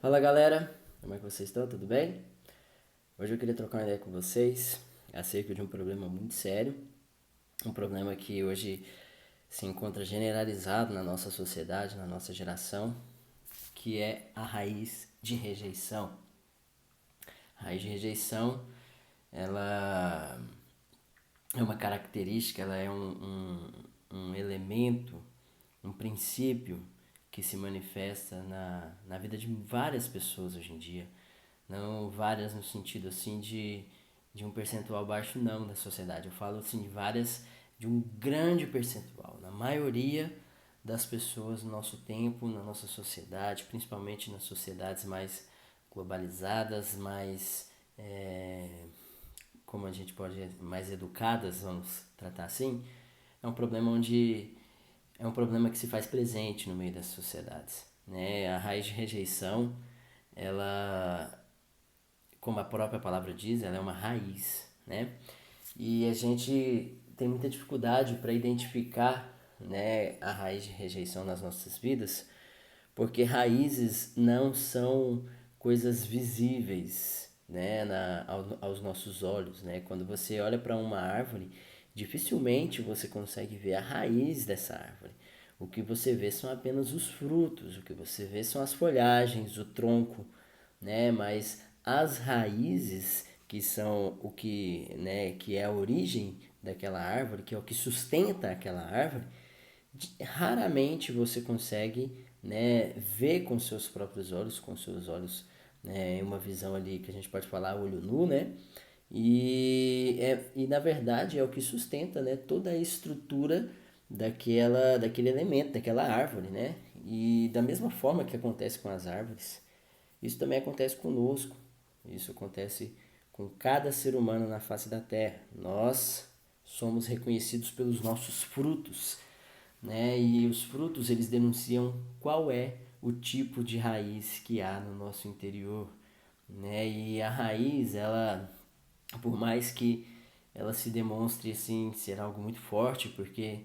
Fala galera, como é que vocês estão? Tudo bem? Hoje eu queria trocar uma ideia com vocês acerca de um problema muito sério, um problema que hoje se encontra generalizado na nossa sociedade, na nossa geração, que é a raiz de rejeição. A raiz de rejeição, ela é uma característica, ela é um elemento, um princípio que se manifesta na vida de várias pessoas hoje em dia. Não várias no sentido assim de um percentual baixo não da sociedade. Eu falo assim de várias, de um grande percentual. Na maioria das pessoas no nosso tempo, na nossa sociedade, principalmente nas sociedades mais globalizadas, mais como a gente pode mais educadas, vamos tratar assim, é um problema onde é um problema que se faz presente no meio das sociedades, né? A raiz de rejeição, ela, como a própria palavra diz, ela é uma raiz, né? E a gente tem muita dificuldade para identificar, né, a raiz de rejeição nas nossas vidas, porque raízes não são coisas visíveis, né, aos nossos olhos, né? Quando você olha para uma árvore, dificilmente você consegue ver a raiz dessa árvore. O que você vê são apenas os frutos, o que você vê são as folhagens, o tronco, né? Mas as raízes, que são o que, né, que é a origem daquela árvore, que é o que sustenta aquela árvore, raramente você consegue, né, ver com seus próprios olhos, com seus olhos, né, uma visão ali que a gente pode falar olho nu, né? E na verdade é o que sustenta, né, toda a estrutura daquele elemento, daquela árvore, né? E da mesma forma que acontece com as árvores, isso também acontece conosco. Isso acontece com cada ser humano na face da terra. Nós somos reconhecidos pelos nossos frutos, né? E os frutos eles denunciam qual é o tipo de raiz que há no nosso interior, né? E a raiz, ela, por mais que ela se demonstre assim ser algo muito forte, porque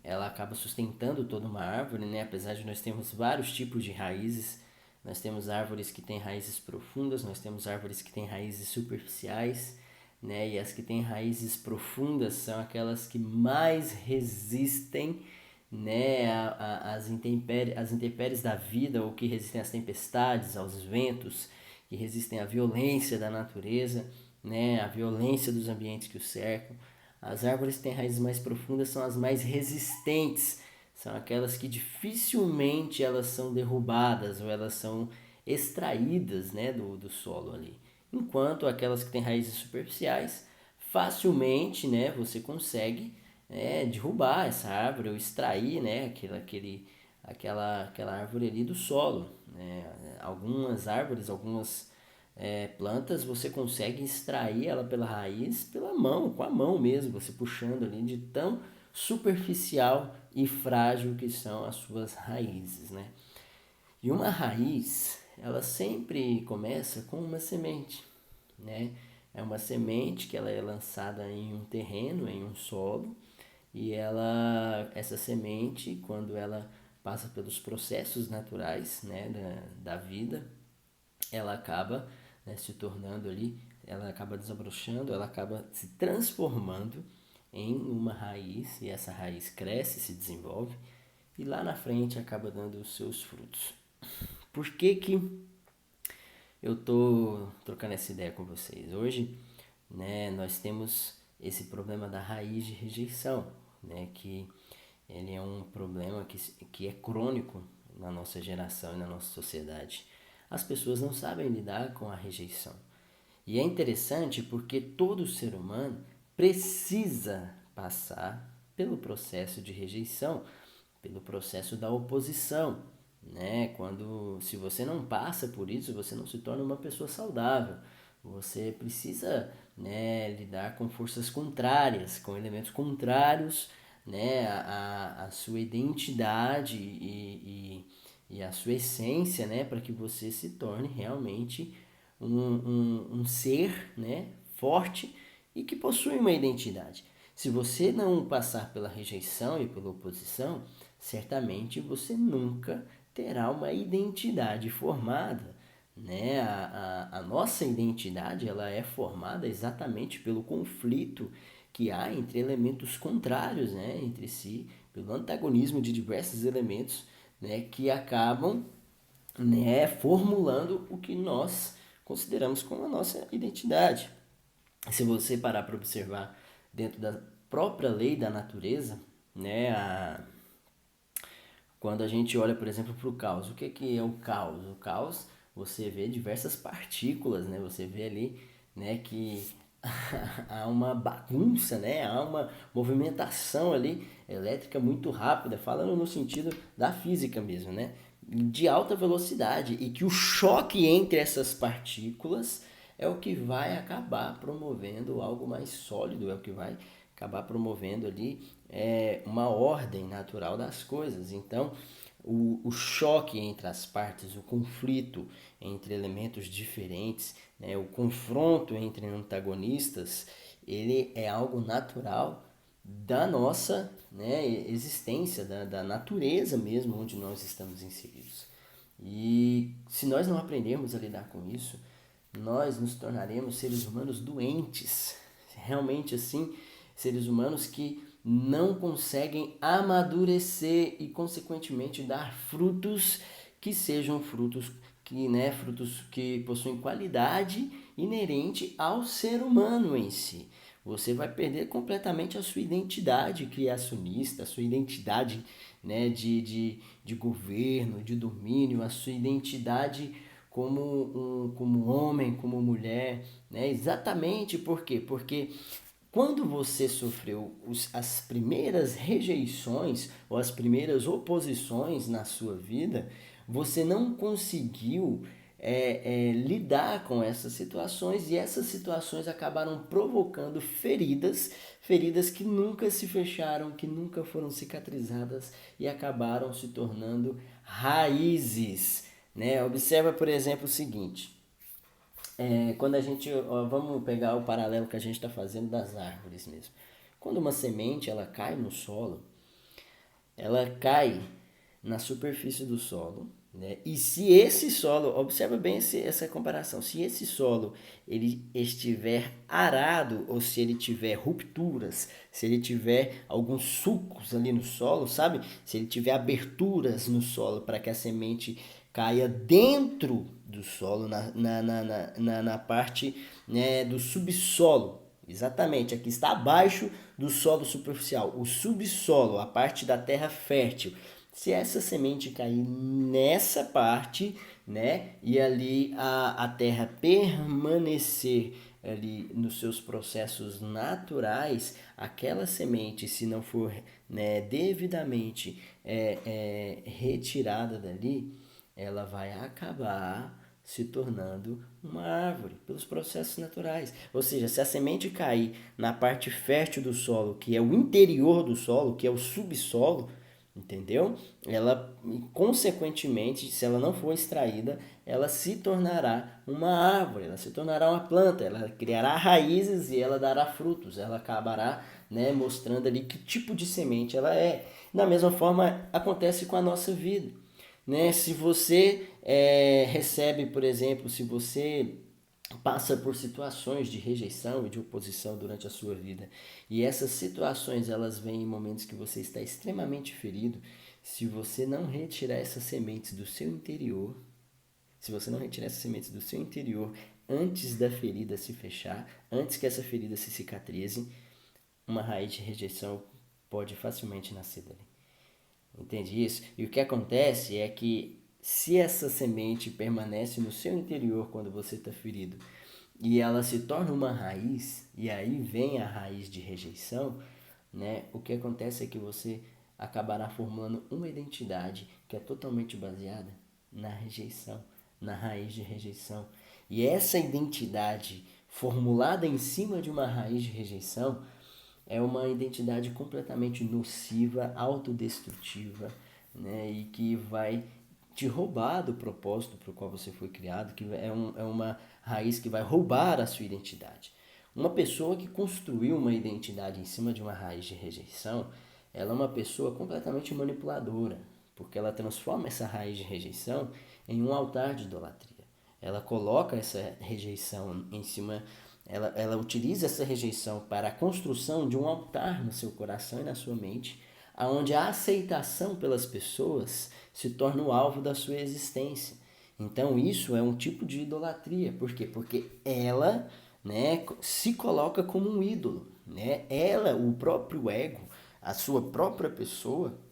ela acaba sustentando toda uma árvore, né? Apesar de nós termos vários tipos de raízes, nós temos árvores que têm raízes profundas, nós temos árvores que têm raízes superficiais, né? E as que têm raízes profundas são aquelas que mais resistem, né, às intempéries da vida, ou que resistem às tempestades, aos ventos, que resistem à violência da natureza, né, à violência dos ambientes que o cercam. As árvores que têm raízes mais profundas são as mais resistentes, são aquelas que dificilmente elas são derrubadas ou elas são extraídas, né, do solo ali. Enquanto aquelas que têm raízes superficiais, facilmente, né, você consegue derrubar essa árvore ou extrair, né, aquela árvore ali do solo. Né? Algumas árvores, algumas plantas, você consegue extrair ela pela raiz, pela mão, com a mão mesmo, você puxando ali de tão superficial e frágil que são as suas raízes, né? E uma raiz, ela sempre começa com uma semente, né? É uma semente que ela é lançada em um terreno, em um solo, e essa semente, quando ela passa pelos processos naturais, né, da vida, ela acaba, né, se tornando ali, ela acaba desabrochando, ela acaba se transformando em uma raiz, e essa raiz cresce, se desenvolve, e lá na frente acaba dando os seus frutos. Por que que eu tô trocando essa ideia com vocês? Hoje, né, nós temos esse problema da raiz de rejeição, né, que ele é um problema que é crônico na nossa geração e na nossa sociedade. As pessoas não sabem lidar com a rejeição. E é interessante porque todo ser humano precisa passar pelo processo de rejeição, pelo processo da oposição, né? Quando se você não passa por isso, você não se torna uma pessoa saudável. Você precisa, né, lidar com forças contrárias, com elementos contrários, né, a sua identidade e a sua essência, né, para que você se torne realmente um ser, né, forte e que possui uma identidade. Se você não passar pela rejeição e pela oposição, certamente você nunca terá uma identidade formada, né? A nossa identidade ela é formada exatamente pelo conflito que há entre elementos contrários, né, entre si, pelo antagonismo de diversos elementos, né, que acabam, né, formulando o que nós consideramos como a nossa identidade. Se você parar para observar dentro da própria lei da natureza, né, quando a gente olha, por exemplo, para o caos, o que é o caos? O caos, você vê diversas partículas, né? Você vê ali, né, que há uma bagunça, né? Há uma movimentação ali elétrica muito rápida, falando no sentido da física mesmo, né? De alta velocidade e que o choque entre essas partículas é o que vai acabar promovendo algo mais sólido, é o que vai acabar promovendo ali uma ordem natural das coisas. Então, o choque entre as partes, o conflito entre elementos diferentes, né, o confronto entre antagonistas, ele é algo natural da nossa, né, existência, da natureza mesmo onde nós estamos inseridos. E se nós não aprendermos a lidar com isso, nós nos tornaremos seres humanos doentes, realmente assim, seres humanos que não conseguem amadurecer e consequentemente dar frutos que sejam frutos que, né, frutos que possuem qualidade inerente ao ser humano em si. Você vai perder completamente a sua identidade criacionista, a sua identidade, né, de governo, de domínio, a sua identidade como homem, como mulher, né? Exatamente por quê? Porque quando você sofreu as primeiras rejeições ou as primeiras oposições na sua vida, você não conseguiu lidar com essas situações e essas situações acabaram provocando feridas, feridas que nunca se fecharam, que nunca foram cicatrizadas e acabaram se tornando raízes, né? Observa, por exemplo, o seguinte: quando a gente, ó, vamos pegar o paralelo que a gente está fazendo das árvores mesmo. Quando uma semente ela cai no solo, ela cai na superfície do solo, né? E se esse solo, observa bem essa comparação, se esse solo ele estiver arado ou se ele tiver rupturas, se ele tiver alguns sulcos ali no solo, sabe? Se ele tiver aberturas no solo para que a semente caia dentro do solo, na parte, né, do subsolo. Exatamente, aqui está abaixo do solo superficial, o subsolo, a parte da terra fértil. Se essa semente cair nessa parte, né, e ali a terra permanecer ali nos seus processos naturais, aquela semente, se não for, né, devidamente retirada dali, ela vai acabar se tornando uma árvore pelos processos naturais. Ou seja, se a semente cair na parte fértil do solo, que é o interior do solo, que é o subsolo, entendeu? Ela, consequentemente, se ela não for extraída, ela se tornará uma árvore, ela se tornará uma planta, ela criará raízes e ela dará frutos, ela acabará, né, mostrando ali que tipo de semente ela é. Da mesma forma, acontece com a nossa vida, né? Se você recebe, por exemplo, se você passa por situações de rejeição e de oposição durante a sua vida, e essas situações elas vêm em momentos que você está extremamente ferido, se você não retirar essas sementes do seu interior, se você não retirar essas sementes do seu interior antes da ferida se fechar, antes que essa ferida se cicatrize, uma raiz de rejeição pode facilmente nascer dali. Entende isso? E o que acontece é que se essa semente permanece no seu interior quando você está ferido e ela se torna uma raiz, e aí vem a raiz de rejeição, né? O que acontece é que você acabará formando uma identidade que é totalmente baseada na rejeição, na raiz de rejeição. E essa identidade formulada em cima de uma raiz de rejeição é uma identidade completamente nociva, autodestrutiva, né? E que vai te roubar do propósito para o qual você foi criado, que é uma raiz que vai roubar a sua identidade. Uma pessoa que construiu uma identidade em cima de uma raiz de rejeição, ela é uma pessoa completamente manipuladora, porque ela transforma essa raiz de rejeição em um altar de idolatria. ela coloca essa rejeição em cima, ela utiliza essa rejeição para a construção de um altar no seu coração e na sua mente, onde a aceitação pelas pessoas se torna o alvo da sua existência. Então isso é um tipo de idolatria. Por quê? Porque ela, né, se coloca como um ídolo. Né? Ela, o próprio ego, a sua própria pessoa,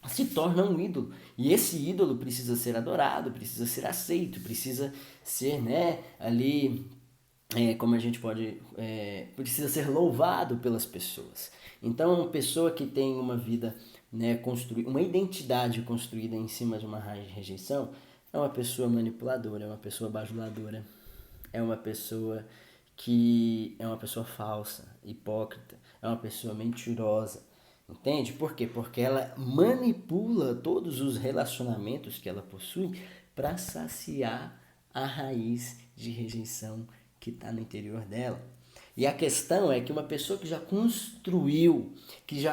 se torna um ídolo. E esse ídolo precisa ser adorado, precisa ser aceito, precisa ser, né, ali, como a gente pode, precisa ser louvado pelas pessoas. Então, uma pessoa que tem uma vida, né, uma identidade construída em cima de uma raiz de rejeição, é uma pessoa manipuladora, é uma pessoa bajuladora, é uma pessoa que é uma pessoa falsa, hipócrita, é uma pessoa mentirosa. Entende? Por quê? Porque ela manipula todos os relacionamentos que ela possui para saciar a raiz de rejeição que está no interior dela. E a questão é que uma pessoa que já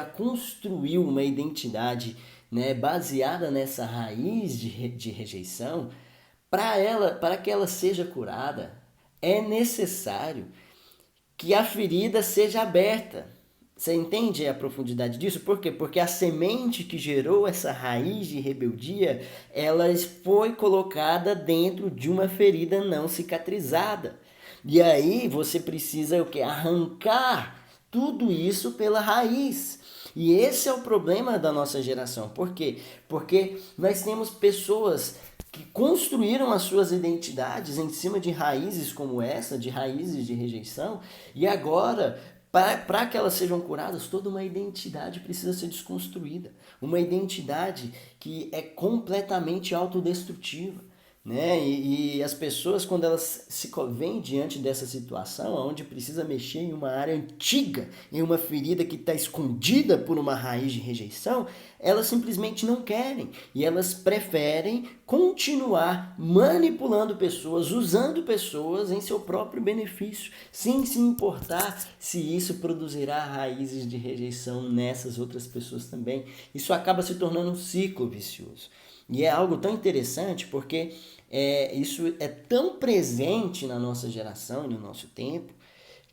construiu uma identidade, né, baseada nessa raiz de rejeição, para que ela seja curada, é necessário que a ferida seja aberta. Você entende a profundidade disso? Por quê? Porque a semente que gerou essa raiz de rebeldia, ela foi colocada dentro de uma ferida não cicatrizada. E aí você precisa o quê? Arrancar tudo isso pela raiz. E esse é o problema da nossa geração. Por quê? Porque nós temos pessoas que construíram as suas identidades em cima de raízes como essa, de raízes de rejeição, e agora, para que elas sejam curadas, toda uma identidade precisa ser desconstruída. Uma identidade que é completamente autodestrutiva. Né? E as pessoas, quando elas se veem diante dessa situação, onde precisa mexer em uma área antiga, em uma ferida que está escondida por uma raiz de rejeição, elas simplesmente não querem. E elas preferem continuar manipulando pessoas, usando pessoas em seu próprio benefício, sem se importar se isso produzirá raízes de rejeição nessas outras pessoas também. Isso acaba se tornando um ciclo vicioso. E é algo tão interessante porque isso é tão presente na nossa geração e no nosso tempo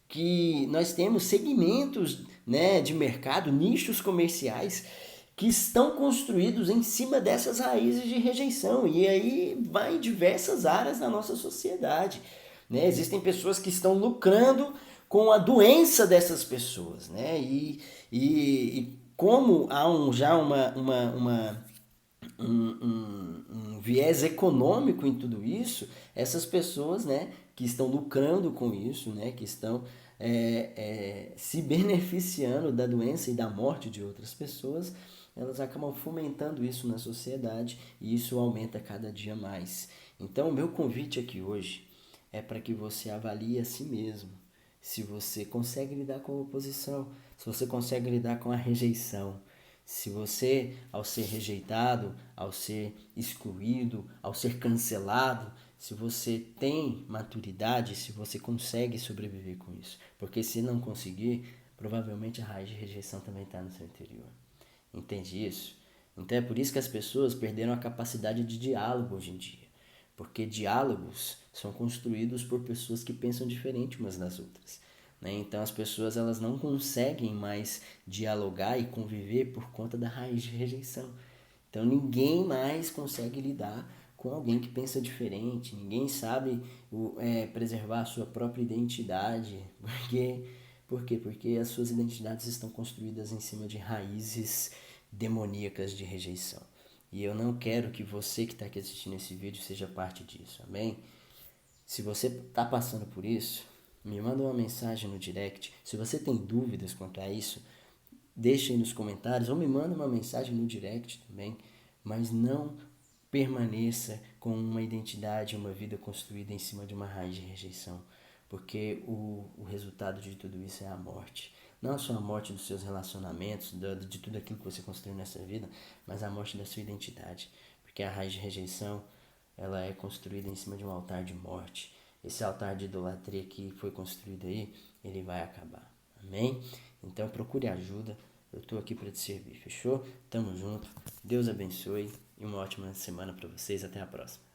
que nós temos segmentos, né, de mercado, nichos comerciais que estão construídos em cima dessas raízes de rejeição. E aí vai em diversas áreas da nossa sociedade. Né? Existem pessoas que estão lucrando com a doença dessas pessoas. Né? E como há já um viés econômico em tudo isso, essas pessoas, né, que estão lucrando com isso, né, que estão se beneficiando da doença e da morte de outras pessoas, elas acabam fomentando isso na sociedade e isso aumenta cada dia mais. Então, o meu convite aqui hoje é para que você avalie a si mesmo, se você consegue lidar com a oposição, se você consegue lidar com a rejeição, se você, ao ser rejeitado, ao ser excluído, ao ser cancelado, se você tem maturidade, se você consegue sobreviver com isso. Porque se não conseguir, provavelmente a raiz de rejeição também está no seu interior. Entende isso? Então é por isso que as pessoas perderam a capacidade de diálogo hoje em dia. Porque diálogos são construídos por pessoas que pensam diferente umas das outras. Né? Então as pessoas elas não conseguem mais dialogar e conviver por conta da raiz de rejeição. Então ninguém mais consegue lidar com alguém que pensa diferente, ninguém sabe preservar a sua própria identidade. Por quê? Porque as suas identidades estão construídas em cima de raízes demoníacas de rejeição. E eu não quero que você que está aqui assistindo esse vídeo seja parte disso, amém? Se você está passando por isso, me manda uma mensagem no direct. Se você tem dúvidas quanto a isso, deixa aí nos comentários ou me manda uma mensagem no direct também. Mas não permaneça com uma identidade, uma vida construída em cima de uma raiz de rejeição. Porque o resultado de tudo isso é a morte. Não só a morte dos seus relacionamentos, de tudo aquilo que você construiu nessa vida, mas a morte da sua identidade. Porque a raiz de rejeição, ela é construída em cima de um altar de morte. Esse altar de idolatria que foi construído aí, ele vai acabar. Amém? Então procure ajuda. Eu estou aqui para te servir, fechou? Tamo junto. Deus abençoe e uma ótima semana para vocês. Até a próxima.